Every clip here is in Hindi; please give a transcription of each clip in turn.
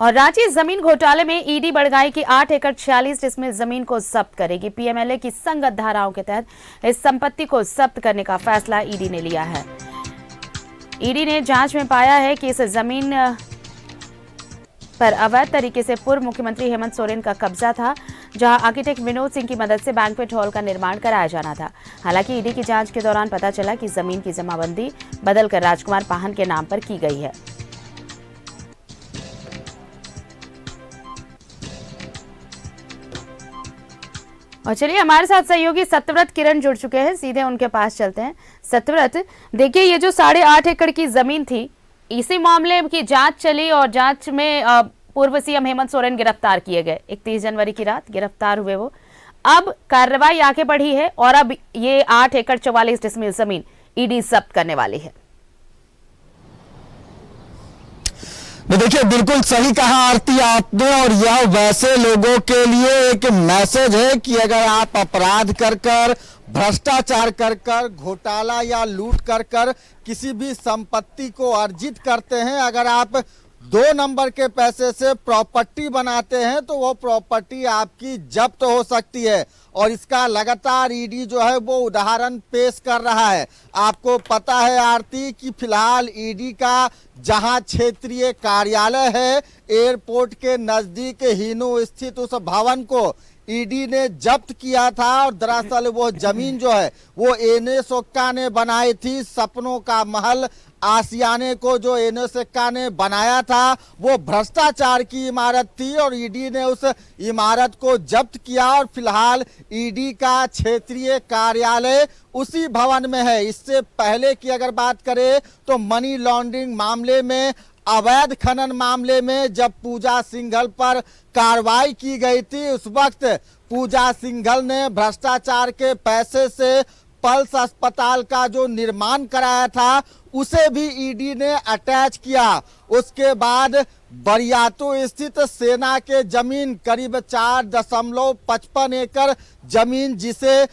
और रांची जमीन घोटाले में ईडी बड़गाई की 8 एकड़ 46 डिसमिल जमीन को जब्त करेगी। पीएमएलए की संगत धाराओं के तहत इस संपत्ति को जब्त करने का फैसला ईडी ने लिया है। ईडी ने जांच में पाया है कि इस जमीन पर अवैध तरीके से पूर्व मुख्यमंत्री हेमंत सोरेन का कब्जा था, जहां आर्किटेक्ट विनोद सिंह की मदद से बैंक्वेट हॉल का निर्माण कराया जाना था। हालांकि ईडी की जांच के दौरान पता चला कि जमीन की जमाबंदी बदलकर राजकुमार पाहन के नाम पर की गई है। और चलिए हमारे साथ सहयोगी सत्यव्रत किरण जुड़ चुके हैं, सीधे उनके पास चलते हैं। सत्यव्रत, देखिए ये जो 8.5 एकड़ की जमीन थी, इसी मामले की जांच चली और जांच में पूर्व सीएम हेमंत सोरेन गिरफ्तार किए गए। 31 जनवरी की रात गिरफ्तार हुए वो। अब कार्रवाई आगे बढ़ी है और अब ये 8 एकड़ 44 डिसमिल जमीन ईडी जब्त करने वाली है। देखिए, बिल्कुल सही कहा आरती आपने, और यह वैसे लोगों के लिए एक मैसेज है कि अगर आप अपराध कर कर, भ्रष्टाचार कर कर, घोटाला या लूट कर कर किसी भी संपत्ति को अर्जित करते हैं, अगर आप 2 नंबर के पैसे से प्रॉपर्टी बनाते हैं तो वो प्रॉपर्टी आपकी जब्त हो सकती है। और इसका लगातार ईडी जो है वो उदाहरण पेश कर रहा है। आपको पता है आरती कि फिलहाल ईडी का जहां क्षेत्रीय कार्यालय है, एयरपोर्ट के नजदीक हीनो स्थित उस भवन को ईडी ने जब्त किया था। और दरअसल वो जमीन जो है वो एनएस ओक्का ने बनाई थी। सपनों का महल आसियाने को जो एनएस ओक्का ने बनाया था वो भ्रष्टाचार की इमारत थी और ईडी ने उस इमारत को जब्त किया। और फिलहाल ईडी का क्षेत्रीय कार्यालय उसी भवन में है। इससे पहले की अगर बात करें तो मनी लॉन्ड्रिंग मामले में, अवैध खनन मामले में जब पूजा सिंघल पर कार्रवाई की गई थी, उस वक्त पूजा सिंघल ने भ्रष्टाचार के पैसे से पल्स अस्पताल का जो निर्माण कराया था उसे भी ईडी ने अटैच किया। उसके बाद बरियातू स्थित सेना के जमीन करीब 4.55 एकड़ जमीन जिसे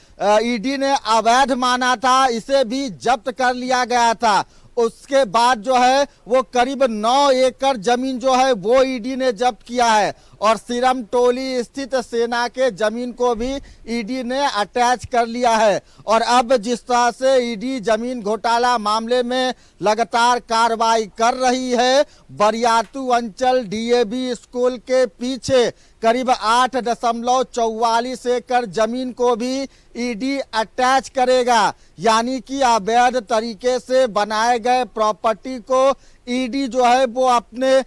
ईडी ने अवैध माना था, इसे भी जब्त कर लिया गया था। उसके बाद जो है वो करीब 9 एकड़ जमीन जो है वो ईडी ने जब्त किया है। और सिरम टोली स्थित सेना के जमीन को भी ईडी ने अटैच कर लिया है। और अब जिस तरह से ईडी जमीन घोटाला मामले में लगातार कार्रवाई कर रही है, बरियातू अंचल डीएवी स्कूल के पीछे करीब 8.44 एकड़ जमीन को भी ईडी अटैच करेगा। यानी कि अवैध तरीके से बनाए गए प्रॉपर्टी को ईडी जो है वो अपने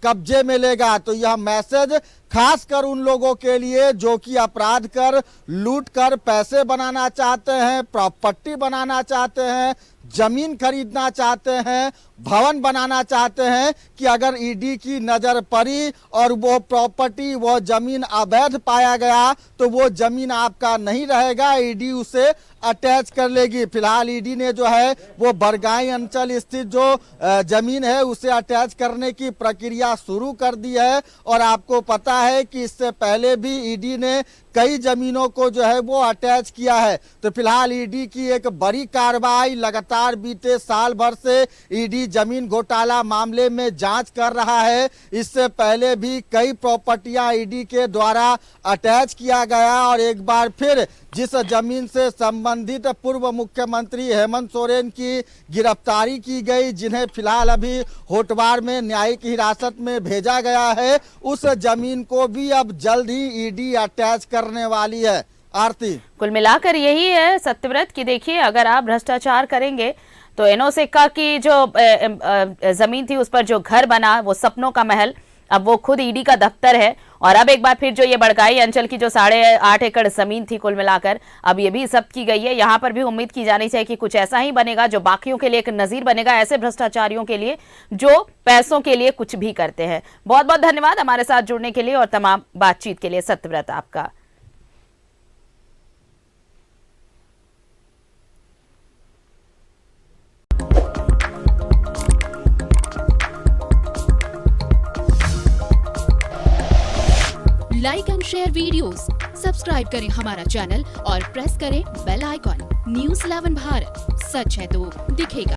कब्जे में लेगा। तो यह मैसेज खास कर उन लोगों के लिए जो कि अपराध कर, लूट कर पैसे बनाना चाहते हैं, प्रॉपर्टी बनाना चाहते हैं, जमीन खरीदना चाहते हैं, भवन बनाना चाहते हैं, कि अगर ईडी की नजर पड़ी और वो प्रॉपर्टी, वो जमीन अवैध पाया गया तो वो जमीन आपका नहीं रहेगा, ईडी उसे अटैच कर लेगी। फिलहाल ईडी ने जो है वो बरगाई अंचल स्थित जो जमीन है उसे अटैच करने की प्रक्रिया शुरू कर दी है। और आपको पता है कि इससे पहले भी ईडी ने कई जमीनों को जो है वो अटैच किया है। तो फिलहाल ईडी की एक बड़ी कार्रवाई, लगातार बीते साल भर से ईडी जमीन घोटाला मामले में जांच कर रहा है। इससे पहले भी कई प्रॉपर्टियां ईडी के द्वारा अटैच किया गया। और एक बार फिर जिस जमीन से संबंधित पूर्व मुख्यमंत्री हेमंत सोरेन की गिरफ्तारी की गई, जिन्हें फिलहाल अभी होटवार में न्यायिक हिरासत में भेजा गया है, उस जमीन को भी अब जल्द ही ईडी अटैच करने वाली है। आरती, कुल मिलाकर यही है सत्यव्रत कि देखिए, अगर आप भ्रष्टाचार करेंगे तो एनएस ओक्का की जो जमीन थी उस पर जो घर बना, वो सपनों का महल, अब वो खुद ईडी का दफ्तर है। और अब एक बार फिर जो ये बड़गाई अंचल की जो 8.5 एकड़ जमीन थी कुल मिलाकर, अब ये भी जब्त की गई है। यहाँ पर भी उम्मीद की जानी चाहिए कि कुछ ऐसा ही बनेगा जो बाकियों के लिए एक नजीर बनेगा, ऐसे भ्रष्टाचारियों के लिए जो पैसों के लिए कुछ भी करते हैं। बहुत बहुत धन्यवाद हमारे साथ जुड़ने के लिए और तमाम बातचीत के लिए सत्यव्रत आपका। Like and share videos, subscribe करें हमारा चैनल और प्रेस करें बेल आइकॉन। न्यूज़ 11 भारत, सच है तो दिखेगा।